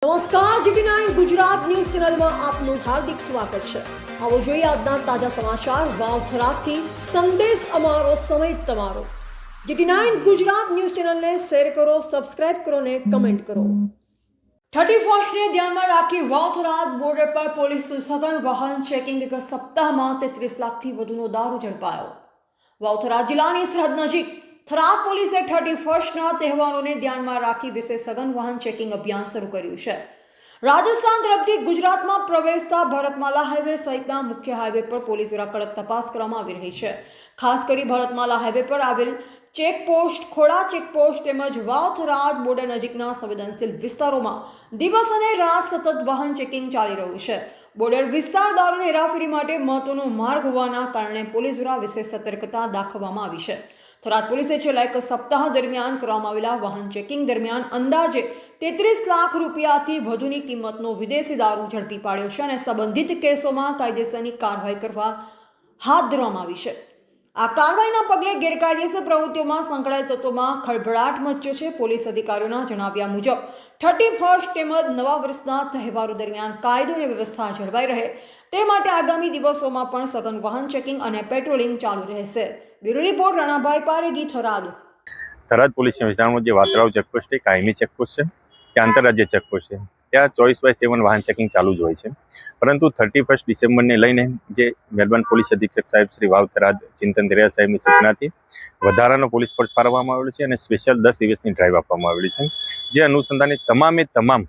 નમસ્કાર, GT9 Gujarat news ચેનલમાં આપનું હાર્દિક સ્વાગત છે। આવો જોઈએ આજના તાજા સમાચાર। વાવથરાથી સંદેશ અમારો, સમય તમારો। GT9 ગુજરાત ન્યૂઝ ચેનલને શેર કરો, સબસ્ક્રાઇબ કરો ને કમેન્ટ કરો। 31st ને ધ્યાનમાં રાખી વાવથરાદ બોર્ડર પર પોલીસ સઘન વાહન ચેકિંગ। એક સપ્તાહમાં 33 લાખથી વધુનો દારૂ ઝડપાયો। વાવથરાદ જિલ્લાની સરહદ નજીક થરાદ પોલીસે 31સ્ટના તહેવારોને ધ્યાનમાં રાખી વિશેષ સઘન વાહન ચેકિંગ અભિયાન શરૂ કર્યું છે। રાજસ્થાન તરફથી ગુજરાતમાં પ્રવેશતા ભારતમાલા હાઈવે સહિતના મુખ્ય હાઈવે પર પોલીસ દ્વારા કડક તપાસ કરવામાં આવી રહી છે। ખાસ કરી ભારતમાલા હાઈવે પર આવેલ ચેકપોસ્ટ, ખોડા ચેકપોસ્ટ તેમજ વાવ-થરાદ બોર્ડર નજીકના સંવેદનશીલ વિસ્તારોમાં દિવસ અને રાત સતત વાહન ચેકિંગ ચાલી રહ્યું છે। બોર્ડર વિસ્તાર દારૂની હેરાફેરી માટે મહત્વનો માર્ગ હોવાના કારણે પોલીસ દ્વારા વિશેષ સતર્કતા દાખવવામાં આવી છે। થરાદ પોલીસે છેલ્લા એક સપ્તાહ દરમિયાન કરવામાં આવેલા વાહન ચેકિંગ દરમિયાન અંદાજે 33 લાખ રૂપિયાથી વધુની કિંમતનો વિદેશી દારૂ ઝડપી પાડ્યો છે અને સંબંધિત કેસોમાં કાયદેસરની કાર્યવાહી કરવા હાથ ધરવામાં આવી છે। આ કાર્યવાહીના પગલે ગેરકાયદેસર પ્રવૃત્તિઓમાં સંકળાયેલ તત્વોમાં ખળભળાટ મચ્યો છે। પોલીસ અધિકારીઓના જણાવ્યા મુજબ 31st તેમજ નવા વર્ષના તહેવારો દરમિયાન કાયદો અને વ્યવસ્થા જળવાઈ રહે તે માટે આગામી દિવસોમાં પણ સઘન વાહન ચેકિંગ અને પેટ્રોલિંગ ચાલુ રહેશે। Bureau report Ranabhai Paregi, Tharad. થરાદ પોલીસના વિસ્તારમાં જે વાતરાવ ચેકપોસ્ટ છે, કાયમી ચેકપોસ્ટ છે, તે આંતરરાજ્ય ચેકપોસ્ટ છે। ત્યાં 24/7 વાહન ચેકિંગ ચાલુ જ હોય છે। પરંતુ 31 ડિસેમ્બરને લઈને જે મહેરબાન પોલીસ અધિક્ષક સાહેબ શ્રી વાવ થરાદ ચિંતન દરિયા સાહેબની સૂચનાથી વધારાનો પોલીસ ફોર્સ ફાળવવામાં આવેલો છે અને સ્પેશિયલ 10 દિવસની ડ્રાઈવ આપવામાં આવેલી છે। જે અનુસંધાને તમામ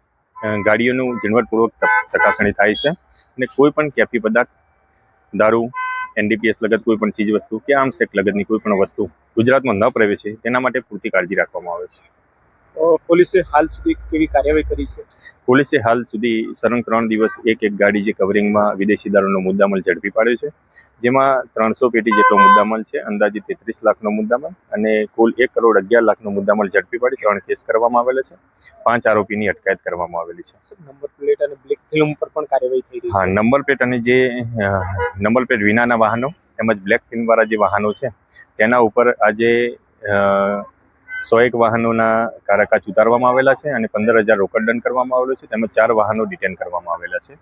ગાડીઓનું ઝીણવટપૂર્વક ચકાસણી થાય છે અને કોઈ પણ કેફી પદાર્થ, દારૂ, NDPS લગત કોઈ પણ ચીજ વસ્તુ કે આર્મ્સ એક્ટ લગતની કોઈ પણ વસ્તુ ગુજરાતમાં ન પ્રવેશે તેના માટે પૂરતી કાળજી રાખવામાં આવે છે। પોલીસે હાલ સુધી કેવી કાર્યવાહી કરી છે? પોલીસે હાલ સુધી સળંગ 3 દિવસ એક ગાડી જે કવરિંગમાં વિદેશી દારૂનો મુદ્દામાલ ઝડપી પાડ્યો છે। જેમાં 300 પેટી જેટલો મુદ્દામાલ છે, અંદાજિત 33 લાખનો મુદ્દામાલ અને કુલ 1,11,00,000 લાખનો મુદ્દામાલ ઝડપી પાડી 3 કેસ કરવામાં આવેલા છે। 5 આરોપીની અટકાયત કરવામાં આવેલી છે। નંબર પ્લેટ અને બ્લેક ફિલ્મ પર પણ કાર્યવાહી થઈ રહી છે? હા, નંબર પ્લેટ અને જે નંબર પ્લેટ વિનાના વાહનો તેમજ બ્લેક ફિલ્મવાળા જે વાહનો છે તેના ઉપર આજે 101 વાહનોના કારાકાચ ઉતારવામાં આવેલા છે અને 15,000 રોકડ દંડ કરવામાં આવેલો છે તેમજ 4 વાહનો ડિટેન કરવામાં આવેલા છે।